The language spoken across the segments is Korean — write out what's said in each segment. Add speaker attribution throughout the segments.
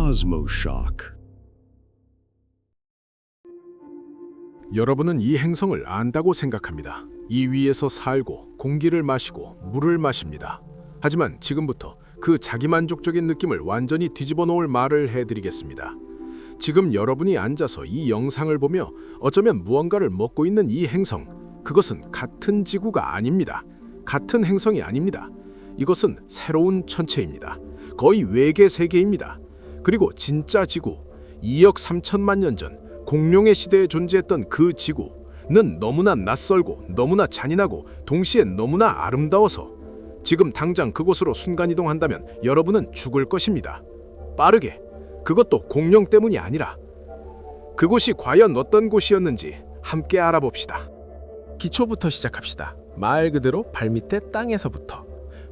Speaker 1: Cosmoshock.
Speaker 2: 여러분은 이 행성을 안다고 생각합니다. 이 위에서 살고 공기를 마시고 물을 마십니다. 하지만 지금부터 그 자기만족적인 느낌을 완전히 뒤집어 놓을 말을 해드리겠습니다. 지금 여러분이 앉아서 이 영상을 보며 어쩌면 무언가를 먹고 있는 이 행성, 그것은 같은 지구가 아닙니다. 같은 행성이 아닙니다. 이것은 새로운 천체입니다. 거의 외계 세계입니다. 그리고 진짜 지구, 2억 3천만 년 전 공룡의 시대에 존재했던 그 지구는 너무나 낯설고 너무나 잔인하고 동시에 너무나 아름다워서 지금 당장 그곳으로 순간이동한다면 여러분은 죽을 것입니다. 빠르게, 그것도 공룡 때문이 아니라 그곳이 과연 어떤 곳이었는지 함께 알아봅시다.
Speaker 3: 기초부터 시작합시다. 말 그대로 발밑의 땅에서부터.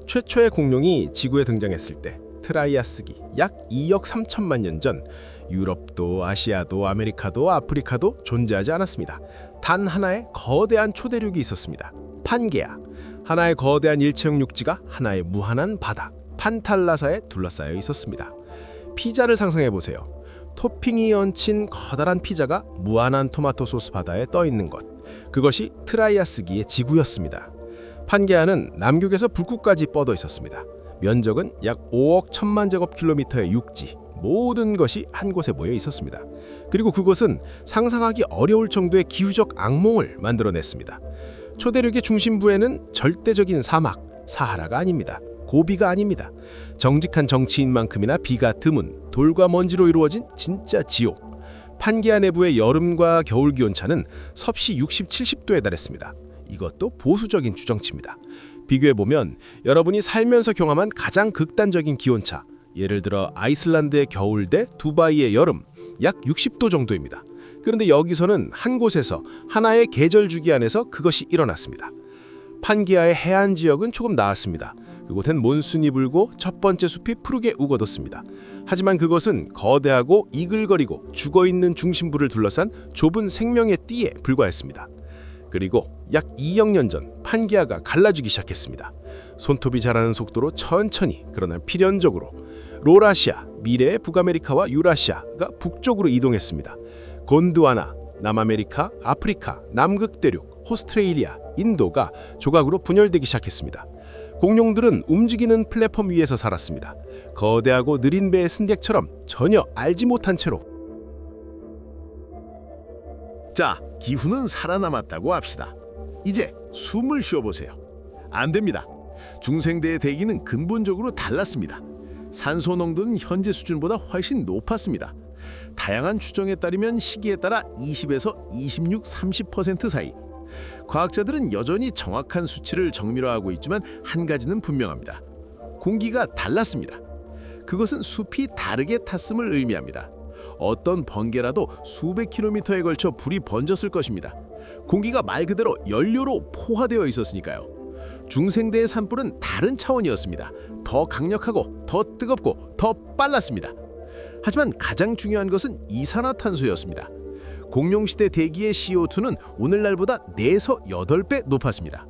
Speaker 3: 최초의 공룡이 지구에 등장했을 때 트라이아스기 약 2억 3천만 년 전 유럽도 아시아도 아메리카도 아프리카도 존재하지 않았습니다. 단 하나의 거대한 초대륙이 있었습니다. 판게아. 하나의 거대한 일체형 육지가 하나의 무한한 바다 판탈라사에 둘러싸여 있었습니다. 피자를 상상해 보세요. 토핑이 얹힌 커다란 피자가 무한한 토마토 소스 바다에 떠 있는 것. 그것이 트라이아스기의 지구였습니다. 판게아는 남극에서 북극까지 뻗어 있었습니다. 면적은 약 5억 1천만 제곱킬로미터의 육지, 모든 것이 한 곳에 모여 있었습니다. 그리고 그곳은 상상하기 어려울 정도의 기후적 악몽을 만들어냈습니다. 초대륙의 중심부에는 절대적인 사막, 사하라가 아닙니다. 고비가 아닙니다. 정직한 정치인만큼이나 비가 드문 돌과 먼지로 이루어진 진짜 지옥. 판게아 내부의 여름과 겨울 기온차는 섭씨 60, 70도에 달했습니다. 이것도 보수적인 추정치입니다. 비교해보면 여러분이 살면서 경험한 가장 극단적인 기온차, 예를 들어 아이슬란드의 겨울 대 두바이의 여름, 약 60도 정도입니다. 그런데 여기서는 한 곳에서 하나의 계절 주기 안에서 그것이 일어났습니다. 판게아의 해안 지역은 조금 나았습니다. 그곳엔 몬순이 불고 첫 번째 숲이 푸르게 우거뒀습니다. 하지만 그것은 거대하고 이글거리고 죽어있는 중심부를 둘러싼 좁은 생명의 띠에 불과했습니다. 그리고 약 2억 년 전 판게아가 갈라지기 시작했습니다. 손톱이 자라는 속도로 천천히 그러나 필연적으로 로라시아, 미래의 북아메리카와 유라시아가 북쪽으로 이동했습니다. 곤드와나, 남아메리카, 아프리카, 남극대륙, 오스트레일리아, 인도가 조각으로 분열되기 시작했습니다. 공룡들은 움직이는 플랫폼 위에서 살았습니다. 거대하고 느린 배의 승객처럼 전혀 알지 못한 채로.
Speaker 4: 자, 기후는 살아남았다고 합시다. 이제 숨을 쉬어보세요. 안 됩니다. 중생대의 대기는 근본적으로 달랐습니다. 산소 농도는 현재 수준보다 훨씬 높았습니다. 다양한 추정에 따르면 시기에 따라 20에서 26, 30% 사이. 과학자들은 여전히 정확한 수치를 정밀화하고 있지만 한 가지는 분명합니다. 공기가 달랐습니다. 그것은 숲이 다르게 탔음을 의미합니다. 어떤 번개라도 수백 킬로미터에 걸쳐 불이 번졌을 것입니다. 공기가 말 그대로 연료로 포화되어 있었으니까요. 중생대의 산불은 다른 차원이었습니다. 더 강력하고 더 뜨겁고 더 빨랐습니다. 하지만 가장 중요한 것은 이산화탄소였습니다. 공룡시대 대기의 CO2는 오늘날보다 4에서 8배 높았습니다.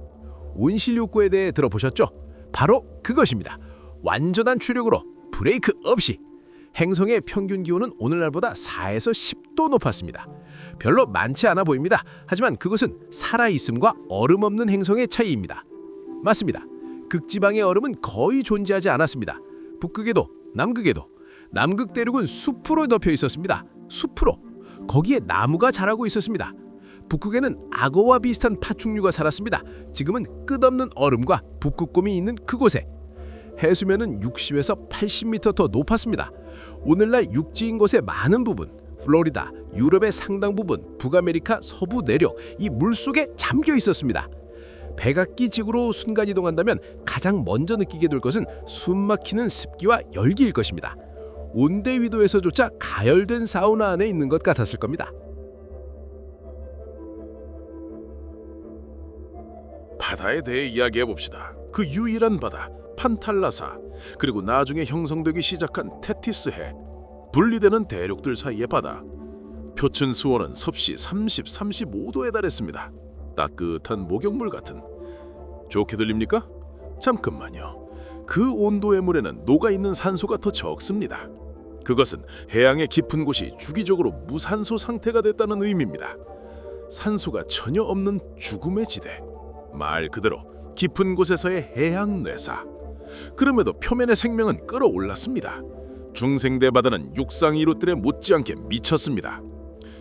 Speaker 4: 온실욕구에 대해 들어보셨죠? 바로 그것입니다. 완전한 추력으로 브레이크 없이 행성의 평균 기온은 오늘날보다 4에서 10도 높았습니다. 별로 많지 않아 보입니다. 하지만 그것은 살아있음과 얼음 없는 행성의 차이입니다. 맞습니다. 극지방의 얼음은 거의 존재하지 않았습니다. 북극에도 남극에도. 남극 대륙은 숲으로 덮여 있었습니다. 숲으로. 거기에 나무가 자라고 있었습니다. 북극에는 악어와 비슷한 파충류가 살았습니다. 지금은 끝없는 얼음과 북극곰이 있는 그곳에. 해수면은 60에서 80m 더 높았습니다. 오늘날 육지인 곳의 많은 부분, 플로리다, 유럽의 상당 부분, 북아메리카 서부 내륙, 이 물속에 잠겨 있었습니다. 백악기 지구로 순간이동한다면 가장 먼저 느끼게 될 것은 숨막히는 습기와 열기일 것입니다. 온대 위도에서조차 가열된 사우나 안에 있는 것 같았을 겁니다.
Speaker 5: 바다에 대해 이야기해봅시다. 그 유일한 바다, 판탈라사, 그리고 나중에 형성되기 시작한 테티스해, 분리되는 대륙들 사이의 바다. 표층 수온은 섭씨 30, 35도에 달했습니다. 따뜻한 목욕물 같은. 좋게 들립니까? 잠깐만요. 그 온도의 물에는 녹아있는 산소가 더 적습니다. 그것은 해양의 깊은 곳이 주기적으로 무산소 상태가 됐다는 의미입니다. 산소가 전혀 없는 죽음의 지대. 말 그대로 깊은 곳에서의 해양 뇌사. 그럼에도 표면의 생명은 끌어올랐습니다. 중생대 바다는 육상 이웃들에 못지않게 미쳤습니다.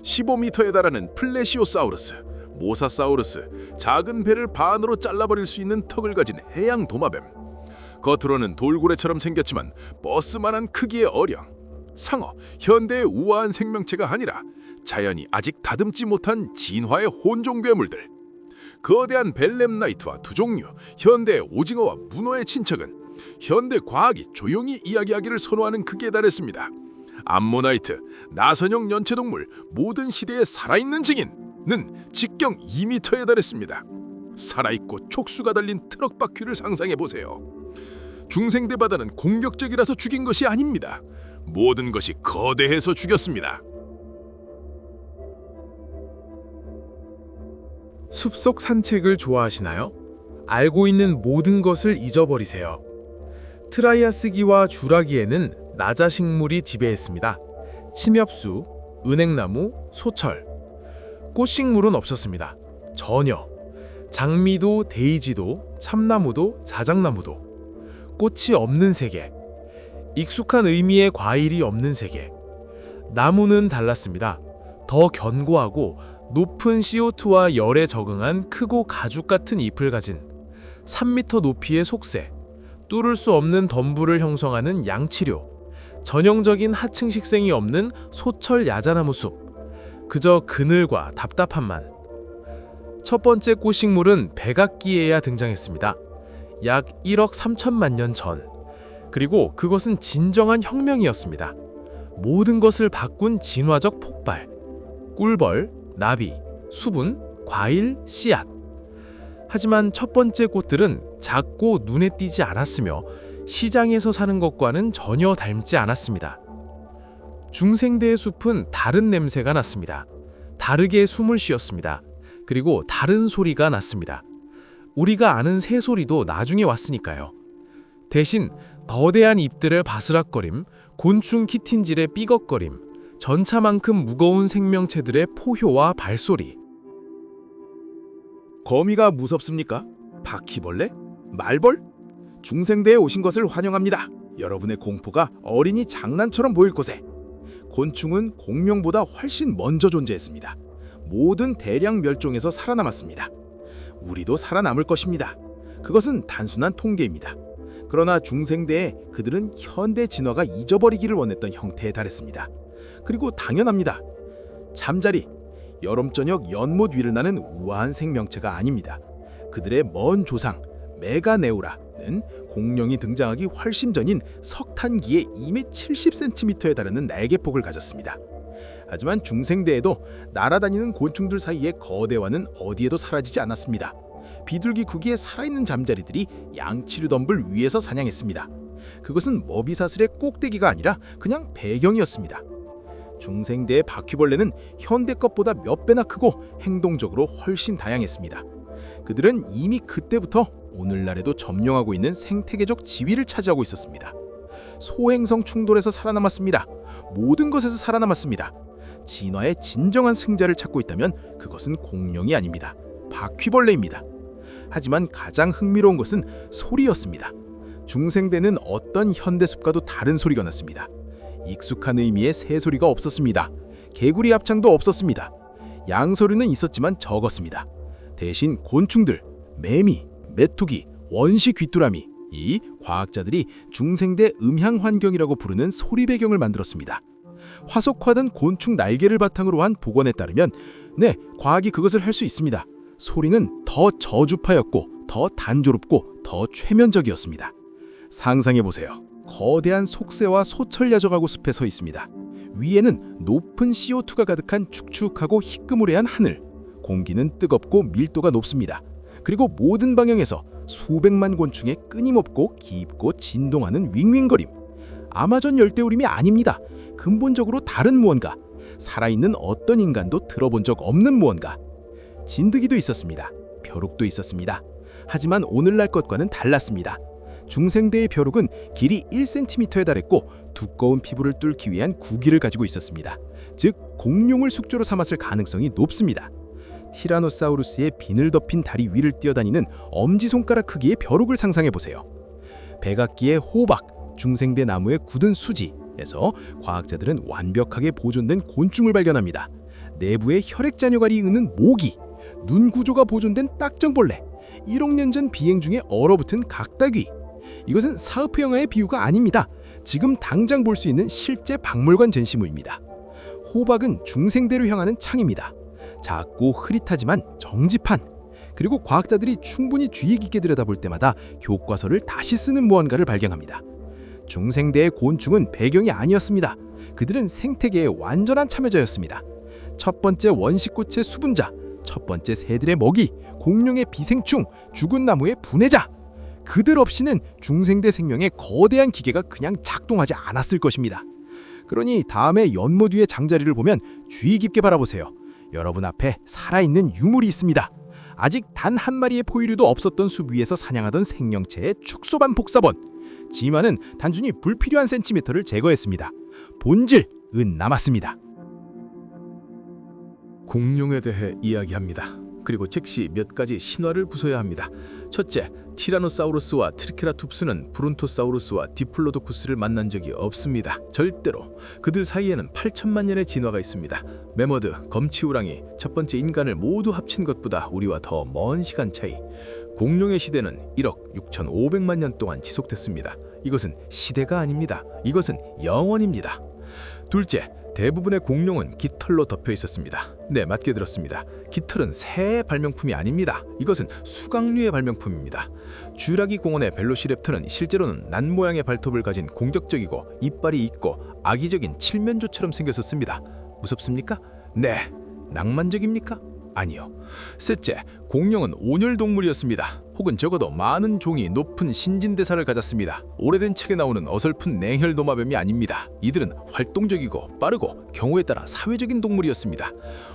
Speaker 5: 15m에 달하는 플래시오사우루스, 모사사우루스, 작은 배를 반으로 잘라버릴 수 있는 턱을 가진 해양 도마뱀. 겉으로는 돌고래처럼 생겼지만 버스만한 크기의 어령. 상어, 현대의 우아한 생명체가 아니라 자연이 아직 다듬지 못한 진화의 혼종 괴물들. 거대한 벨렘나이트와 두 종류, 현대의 오징어와 문어의 친척은 현대 과학이 조용히 이야기하기를 선호하는 극에 달했습니다. 암모나이트, 나선형 연체동물, 모든 시대의 살아있는 증인은 직경 2m에 달했습니다. 살아있고 촉수가 달린 트럭 바퀴를 상상해보세요. 중생대 바다는 공격적이라서 죽인 것이 아닙니다. 모든 것이 거대해서 죽였습니다.
Speaker 3: 숲속 산책을 좋아하시나요? 알고 있는 모든 것을 잊어버리세요. 트라이아스기와 주라기에는 나자식물이 지배했습니다. 침엽수, 은행나무, 소철. 꽃식물은 없었습니다. 전혀. 장미도, 데이지도, 참나무도, 자작나무도. 꽃이 없는 세계. 익숙한 의미의 과일이 없는 세계. 나무는 달랐습니다. 더 견고하고 높은 CO2와 열에 적응한 크고 가죽 같은 잎을 가진 3m 높이의 속새, 뚫을 수 없는 덤불을 형성하는 양치료, 전형적인 하층 식생이 없는 소철 야자나무 숲, 그저 그늘과 답답함만. 첫 번째 꽃식물은 백악기에야 등장했습니다. 약 1억 3천만 년 전. 그리고 그것은 진정한 혁명이었습니다. 모든 것을 바꾼 진화적 폭발. 꿀벌, 나비, 수분, 과일, 씨앗. 하지만 첫 번째 꽃들은 작고 눈에 띄지 않았으며 시장에서 사는 것과는 전혀 닮지 않았습니다. 중생대의 숲은 다른 냄새가 났습니다. 다르게 숨을 쉬었습니다. 그리고 다른 소리가 났습니다. 우리가 아는 새소리도 나중에 왔으니까요. 대신 더대한 잎들의 바스락거림, 곤충 키틴질의 삐걱거림, 전차만큼 무거운 생명체들의 포효와 발소리.
Speaker 1: 거미가 무섭습니까? 바퀴벌레? 말벌? 중생대에 오신 것을 환영합니다. 여러분의 공포가 어린이 장난처럼 보일 곳에. 곤충은 공룡보다 훨씬 먼저 존재했습니다. 모든 대량 멸종에서 살아남았습니다. 우리도 살아남을 것입니다. 그것은 단순한 통계입니다. 그러나 중생대에 그들은 현대 진화가 잊어버리기를 원했던 형태에 달했습니다. 그리고 당연합니다. 잠자리, 여름저녁 연못 위를 나는 우아한 생명체가 아닙니다. 그들의 먼 조상 메가네우라는 공룡이 등장하기 훨씬 전인 석탄기에 2m 70cm에 달하는 날개폭을 가졌습니다. 하지만 중생대에도 날아다니는 곤충들 사이의 거대화는 어디에도 사라지지 않았습니다. 비둘기 구기에 살아있는 잠자리들이 양치류 덤불 위에서 사냥했습니다. 그것은 머비사슬의 꼭대기가 아니라 그냥 배경이었습니다. 중생대의 바퀴벌레는 현대 것보다 몇 배나 크고 행동적으로 훨씬 다양했습니다. 그들은 이미 그때부터 오늘날에도 점령하고 있는 생태계적 지위를 차지하고 있었습니다. 소행성 충돌에서 살아남았습니다. 모든 것에서 살아남았습니다. 진화의 진정한 승자를 찾고 있다면 그것은 공룡이 아닙니다. 바퀴벌레입니다. 하지만 가장 흥미로운 것은 소리였습니다. 중생대는 어떤 현대숲과도 다른 소리가 났습니다. 익숙한 의미의 새소리가 없었습니다. 개구리 합창도 없었습니다. 양서류는 있었지만 적었습니다. 대신 곤충들, 매미, 메뚜기, 원시 귀뚜라미, 이 과학자들이 중생대 음향 환경이라고 부르는 소리 배경을 만들었습니다. 화석화된 곤충 날개를 바탕으로 한 복원에 따르면 과학이 그것을 할 수 있습니다. 소리는 더 저주파였고 더 단조롭고 더 최면적이었습니다. 상상해보세요. 거대한 속새와 소철야적하고 숲에 서 있습니다. 위에는 높은 CO2가 가득한 축축하고 희끄무레한 하늘. 공기는 뜨겁고 밀도가 높습니다. 그리고 모든 방향에서 수백만 곤충의 끊임없고 깊고 진동하는 윙윙거림. 아마존 열대우림이 아닙니다. 근본적으로 다른 무언가. 살아있는 어떤 인간도 들어본 적 없는 무언가. 진드기도 있었습니다. 벼룩도 있었습니다. 하지만 오늘날 것과는 달랐습니다. 중생대의 벼룩은 길이 1cm에 달했고 두꺼운 피부를 뚫기 위한 구기를 가지고 있었습니다. 즉 공룡을 숙주로 삼았을 가능성이 높습니다. 티라노사우루스의 비늘 덮인 다리 위를 뛰어다니는 엄지손가락 크기의 벼룩을 상상해보세요. 백악기의 호박, 중생대 나무의 굳은 수지에서 과학자들은 완벽하게 보존된 곤충을 발견합니다. 내부에 혈액잔여갈이 있는 모기, 눈 구조가 보존된 딱정벌레, 1억 년 전 비행 중에 얼어붙은 각다귀. 이것은 사흐프 영화의 비유가 아닙니다. 지금 당장 볼 수 있는 실제 박물관 전시물입니다. 호박은 중생대로 향하는 창입니다. 작고 흐릿하지만 정직한, 그리고 과학자들이 충분히 주의 깊게 들여다볼 때마다 교과서를 다시 쓰는 무언가를 발견합니다. 중생대의 곤충은 배경이 아니었습니다. 그들은 생태계의 완전한 참여자였습니다. 첫 번째 원시꽃의 수분자, 첫 번째 새들의 먹이, 공룡의 비생충, 죽은 나무의 분해자. 그들 없이는 중생대 생명의 거대한 기계가 그냥 작동하지 않았을 것입니다. 그러니 다음에 연못 위의 장자리를 보면 주의 깊게 바라보세요. 여러분 앞에 살아있는 유물이 있습니다. 아직 단 한 마리의 포유류도 없었던 숲 위에서 사냥하던 생명체의 축소반 복사본. 지만은 단순히 불필요한 센티미터를 제거했습니다. 본질은 남았습니다.
Speaker 3: 공룡에 대해 이야기합니다. 그리고 즉시 몇 가지 신화를 부숴야 합니다. 첫째, 티라노사우루스와 트리케라톱스는 브론토사우루스와 디플로도쿠스를 만난 적이 없습니다. 절대로. 그들 사이에는 8천만 년의 진화가 있습니다. 매머드, 검치우랑이 첫 번째 인간을 모두 합친 것보다 우리와 더 먼 시간 차이. 공룡의 시대는 1억 6,500만 년 동안 지속됐습니다. 이것은 시대가 아닙니다. 이것은 영원입니다. 둘째, 대부분의 공룡은 깃털로 덮여 있었습니다. 네, 맞게 들었습니다. 깃털은 새의 발명품이 아닙니다. 이것은 수각류의 발명품입니다. 쥬라기 공원의 벨로시랩터는 실제로는 난 모양의 발톱을 가진 공격적이고 이빨이 있고 악의적인 칠면조처럼 생겼었습니다. 무섭습니까? 네. 낭만적입니까? 아니요. 셋째, 공룡은 온열 동물이었습니다. 혹은 적어도 많은 종이 높은 신진대사를 가졌습니다. 오래된 책에 나오는 어설픈 냉혈 도마뱀이 아닙니다. 이들은 활동적이고 빠르고 경우에 따라 사회적인 동물이었습니다.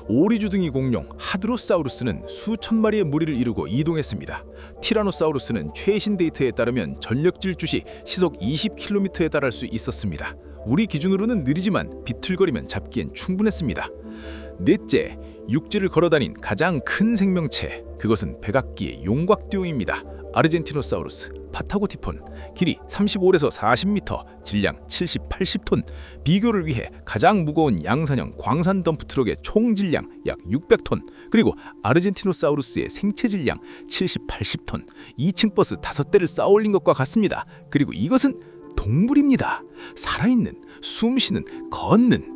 Speaker 3: 오리주둥이 공룡 하드로사우루스는 수천 마리의 무리를 이루고 이동했습니다. 티라노사우루스는 최신 데이터에 따르면 전력 질주 시 시속 20km에 달할 수 있었습니다. 우리 기준으로는 느리지만 비틀거리면 잡기엔 충분했습니다. 넷째, 육지를 걸어다닌 가장 큰 생명체, 그것은 백악기의 용곽듀옹입니다. 아르젠티노사우루스, 파타고티폰, 길이 35에서 40m, 질량 70, 80톤. 비교를 위해 가장 무거운 양산형 광산 덤프트럭의 총 질량 약 600톤, 그리고 아르젠티노사우루스의 생체 질량 70, 80톤. 2층 버스 5대를 쌓아올린 것과 같습니다. 그리고 이것은 동물입니다. 살아있는, 숨쉬는, 걷는.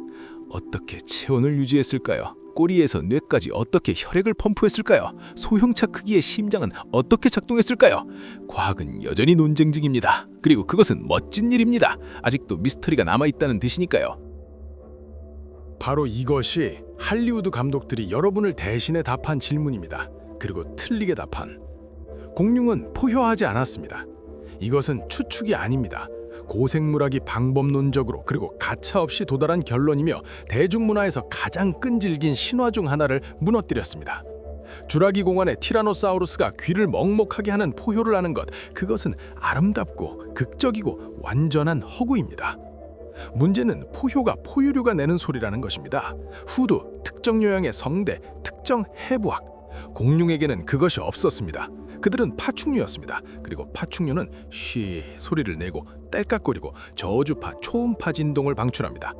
Speaker 3: 어떻게 체온을 유지했을까요? 꼬리에서 뇌까지 어떻게 혈액을 펌프했을까요? 소형차 크기의 심장은 어떻게 작동했을까요? 과학은 여전히 논쟁 중입니다. 그리고 그것은 멋진 일입니다. 아직도 미스터리가 남아있다는 뜻이니까요.
Speaker 2: 바로 이것이 할리우드 감독들이 여러분을 대신해 답한 질문입니다. 그리고 틀리게 답한. 공룡은 포효하지 않았습니다. 이것은 추측이 아닙니다. 고생물학이 방법론적으로 그리고 가차없이 도달한 결론이며 대중문화에서 가장 끈질긴 신화 중 하나를 무너뜨렸습니다. 쥬라기 공원의 티라노사우루스가 귀를 먹먹하게 하는 포효를 하는 것, 그것은 아름답고 극적이고 완전한 허구입니다. 문제는 포효가 포유류가 내는 소리라는 것입니다. 후두, 특정 요양의 성대, 특정 해부학. 공룡에게는 그것이 없었습니다. 그들은 파충류였습니다. 그리고 파충류는 쉬 소리를 내고 딸깍거리고 저주파, 초음파 진동을 방출합니다.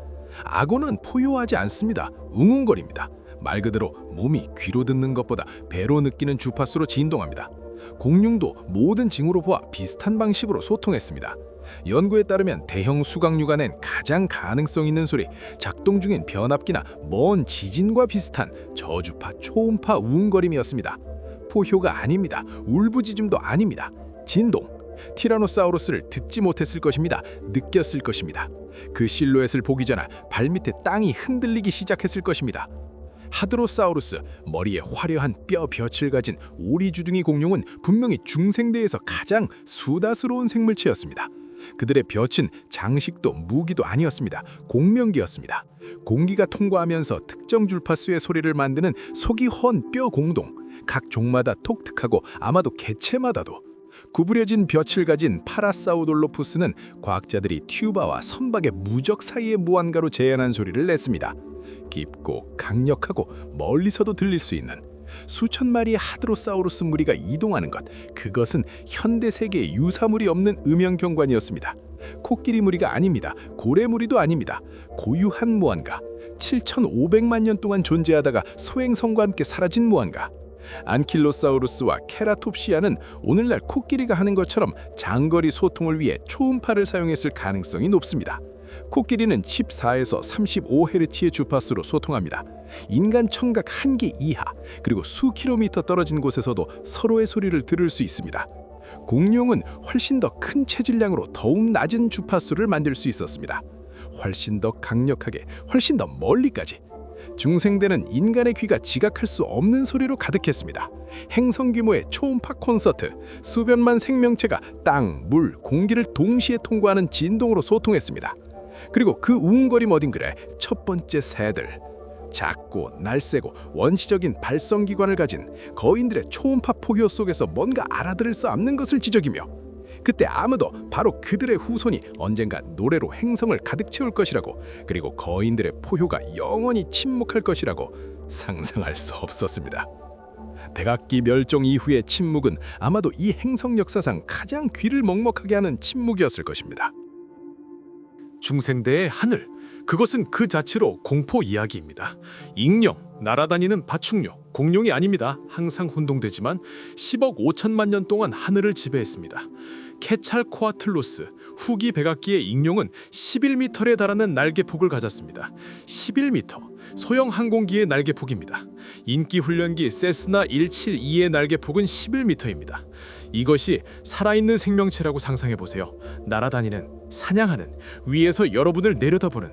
Speaker 2: 악어는 포효하지 않습니다. 웅웅거립니다. 말 그대로 몸이 귀로 듣는 것보다 배로 느끼는 주파수로 진동합니다. 공룡도 모든 징후로 보아 비슷한 방식으로 소통했습니다. 연구에 따르면 대형 수각류가 낸 가장 가능성 있는 소리, 작동 중인 변압기나 먼 지진과 비슷한 저주파, 초음파 우웅거림이었습니다. 포효가 아닙니다. 울부짖음도 아닙니다. 진동. 티라노사우루스를 듣지 못했을 것입니다. 느꼈을 것입니다. 그 실루엣을 보기 전 발밑에 땅이 흔들리기 시작했을 것입니다. 하드로사우루스, 머리에 화려한 뼈-볕을 가진 오리주둥이 공룡은 분명히 중생대에서 가장 수다스러운 생물체였습니다. 그들의 볕은 장식도 무기도 아니었습니다. 공명기였습니다. 공기가 통과하면서 특정 줄파수의 소리를 만드는 속이 헌 뼈 공동. 각 종마다 독특하고 아마도 개체마다도.
Speaker 1: 구부려진 볕을 가진 파라사우돌로푸스는 과학자들이 튜바와 선박의 무적 사이의 무언가로 재현한 소리를 냈습니다. 깊고 강력하고 멀리서도 들릴 수 있는 수천 마리의 하드로사우루스 무리가 이동하는 것, 그것은 현대 세계에 유사물이 없는 음영 경관이었습니다. 코끼리 무리가 아닙니다. 고래 무리도 아닙니다. 고유한 무언가, 7,500만 년 동안 존재하다가 소행성과 함께 사라진 무언가. 안킬로사우루스와 케라톱시아는 오늘날 코끼리가 하는 것처럼 장거리 소통을 위해 초음파를 사용했을 가능성이 높습니다. 코끼리는 14에서 35Hz의 주파수로 소통합니다. 인간 청각 1개 이하, 그리고 수킬로미터 떨어진 곳에서도 서로의 소리를 들을 수 있습니다. 공룡은 훨씬 더 큰 체질량으로 더욱 낮은 주파수를 만들 수 있었습니다. 훨씬 더 강력하게, 훨씬 더 멀리까지. 중생대는 인간의 귀가 지각할 수 없는 소리로 가득했습니다. 행성 규모의 초음파 콘서트, 수백만 생명체가 땅, 물, 공기를 동시에 통과하는 진동으로 소통했습니다. 그리고 그 우웅거림 어딘가에 첫 번째 새들, 작고 날쌔고 원시적인 발성기관을 가진 거인들의 초음파 포효 속에서 뭔가 알아들을 수 없는 것을 지적이며, 그때 아무도 바로 그들의 후손이 언젠가 노래로 행성을 가득 채울 것이라고, 그리고 거인들의 포효가 영원히 침묵할 것이라고 상상할 수 없었습니다. 백악기 멸종 이후의 침묵은 아마도 이 행성 역사상 가장 귀를 먹먹하게 하는 침묵이었을 것입니다.
Speaker 2: 중생대의 하늘, 그것은 그 자체로 공포 이야기입니다. 익령, 날아다니는 파충류, 공룡이 아닙니다. 항상 혼동되지만 10억 5천만 년 동안 하늘을 지배했습니다. 케찰코아틀로스, 후기 백악기의 익룡은 11m에 달하는 날개폭을 가졌습니다. 11m, 소형 항공기의 날개폭입니다. 인기 훈련기 세스나 172의 날개폭은 11m입니다. 이것이 살아있는 생명체라고 상상해보세요. 날아다니는, 사냥하는, 위에서 여러분을 내려다보는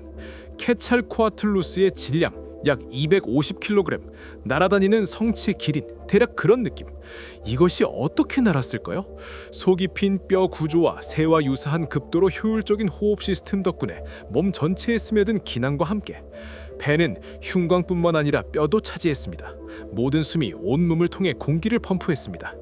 Speaker 2: 케찰코아틀로스의 질량 약 250kg, 날아다니는 성체 기린, 대략 그런 느낌. 이것이 어떻게 날았을까요? 속이 핀 뼈 구조와 새와 유사한 급도로 효율적인 호흡 시스템 덕분에 몸 전체에 스며든 기능과 함께 배는 흉곽뿐만 아니라 뼈도 차지했습니다. 모든 숨이 온몸을 통해 공기를 펌프했습니다.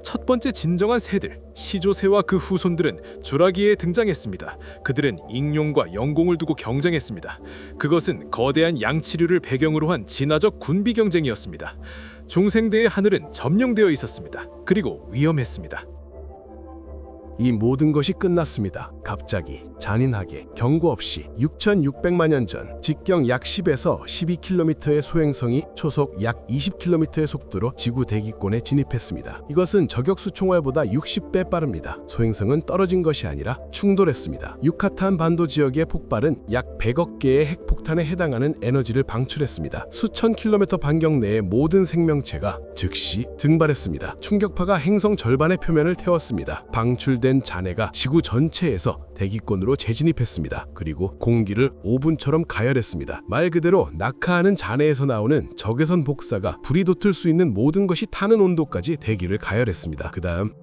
Speaker 2: 첫 번째 진정한 새들, 시조새와 그 후손들은 주라기에 등장했습니다. 그들은 익룡과 영공을 두고 경쟁했습니다. 그것은 거대한 양치류를 배경으로 한 진화적 군비 경쟁이었습니다. 중생대의 하늘은 점령되어 있었습니다. 그리고 위험했습니다.
Speaker 6: 이 모든 것이 끝났습니다. 갑자기 잔인하게 경고 없이 6,600만 년 전 직경 약 10에서 12km의 소행성이 초속 약 20km의 속도로 지구 대기권에 진입했습니다. 이것은 저격수 총알보다 60배 빠릅니다. 소행성은 떨어진 것이 아니라 충돌했습니다. 유카탄 반도 지역의 폭발은 약 100억 개의 핵폭탄에 해당하는 에너지를 방출했습니다. 수천 킬로미터 반경 내의 모든 생명체가 즉시 증발했습니다. 충격파가 행성 절반의 표면을 태웠습니다. 방출된 잔해가 지구 전체에서 대기권으로 재진입했습니다. 그리고 공기를 오븐처럼 가열했습니다. 말 그대로 낙하하는 잔해에서 나오는 적외선 복사가 불이 돋을 수 있는 모든 것이 타는 온도까지 대기를 가열했습니다. 그 다음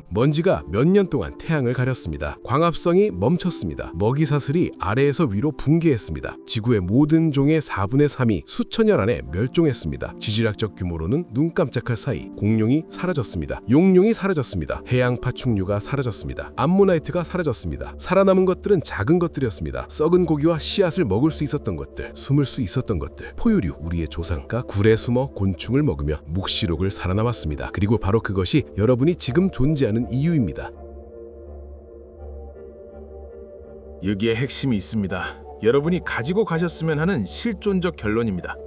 Speaker 6: 먼지가 몇 년 동안 태양을 가렸습니다. 광합성이 멈췄습니다. 먹이 사슬이 아래에서 위로 붕괴했습니다. 지구의 모든 종의 4분의 3이 수천년 안에 멸종했습니다. 지질학적 규모로는 눈 깜짝할 사이 공룡이 사라졌습니다. 용룡이 사라졌습니다. 해양 파충류가 사라졌습니다. 암모나이트가 사라졌습니다. 살아남은 것들은 작은 것들이었습니다. 썩은 고기와 씨앗을 먹을 수 있었던 것들, 숨을 수 있었던 것들, 포유류, 우리의 조상가 굴에 숨어 곤충을 먹으며 묵시록을 살아남았습니다. 그리고 바로 그것이 여러분이 지금 존재하는 이유입니다.
Speaker 1: 여기에 핵심이 있습니다. 여러분이 가지고 가셨으면 하는 실존적 결론입니다.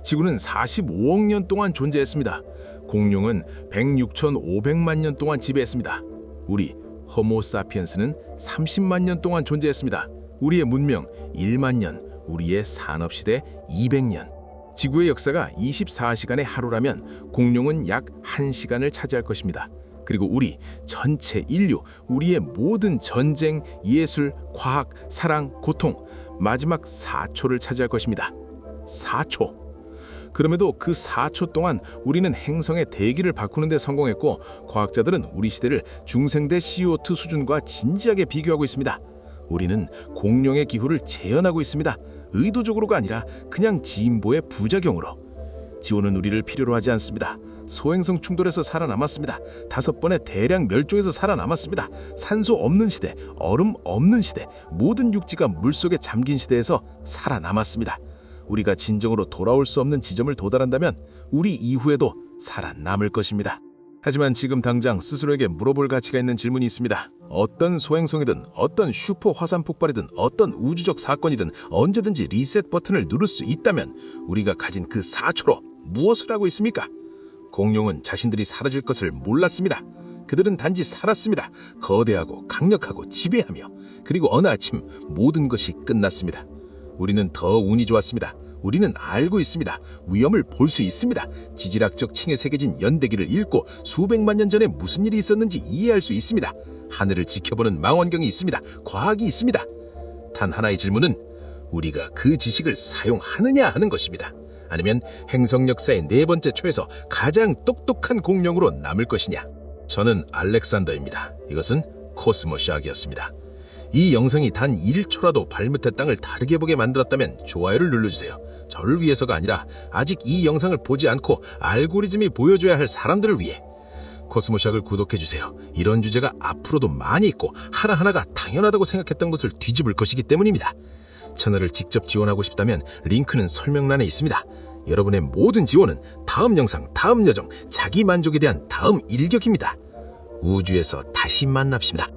Speaker 1: 지구는 45억 년 동안 존재했습니다. 공룡은 106,500만 년 동안 지배했습니다. 우리 호모사피엔스는 30만 년 동안 존재했습니다. 우리의 문명 1만 년, 우리의 산업시대 200년. 지구의 역사가 24시간의 하루라면 공룡은 약 1시간을 차지할 것입니다. 그리고 우리 전체 인류, 우리의 모든 전쟁, 예술, 과학, 사랑, 고통, 마지막 4초를 차지할 것입니다. 4초. 그럼에도 그 4초 동안 우리는 행성의 대기를 바꾸는 데 성공했고, 과학자들은 우리 시대를 중생대 CO2 수준과 진지하게 비교하고 있습니다. 우리는 공룡의 기후를 재현하고 있습니다. 의도적으로가 아니라 그냥 진보의 부작용으로. 지구는 우리를 필요로 하지 않습니다.
Speaker 6: 소행성 충돌에서 살아남았습니다. 5번의 대량 멸종에서 살아남았습니다. 산소 없는 시대, 얼음 없는 시대, 모든 육지가 물속에 잠긴 시대에서 살아남았습니다. 우리가 진정으로 돌아올 수 없는 지점을 도달한다면 우리 이후에도 살아남을 것입니다. 하지만 지금 당장 스스로에게 물어볼 가치가 있는 질문이 있습니다. 어떤 소행성이든 어떤 슈퍼 화산 폭발이든 어떤 우주적 사건이든 언제든지 리셋 버튼을 누를 수 있다면 우리가 가진 그 4초로 무엇을 하고 있습니까? 공룡은 자신들이 사라질 것을 몰랐습니다. 그들은 단지 살았습니다. 거대하고 강력하고 지배하며. 그리고 어느 아침 모든 것이 끝났습니다. 우리는 더 운이 좋았습니다. 우리는 알고 있습니다. 위험을 볼 수 있습니다. 지질학적 층에 새겨진 연대기를 읽고 수백만 년 전에 무슨 일이 있었는지 이해할 수 있습니다. 하늘을 지켜보는 망원경이 있습니다. 과학이 있습니다. 단 하나의 질문은 우리가 그 지식을 사용하느냐 하는 것입니다. 아니면 행성 역사의 4번째 초에서 가장 똑똑한 공룡으로 남을 것이냐. 저는 알렉산더입니다. 이것은 코스모샥이었습니다. 이 영상이 단 1초라도 발밑의 땅을 다르게 보게 만들었다면 좋아요를 눌러주세요. 저를 위해서가 아니라 아직 이 영상을 보지 않고 알고리즘이 보여줘야 할 사람들을 위해. 코스모샥을 구독해주세요. 이런 주제가 앞으로도 많이 있고 하나하나가 당연하다고 생각했던 것을 뒤집을 것이기 때문입니다. 채널을 직접 지원하고 싶다면 링크는 설명란에 있습니다. 여러분의 모든 지원은 다음 영상, 다음 여정, 자기 만족에 대한 다음 일격입니다. 우주에서 다시 만납시다.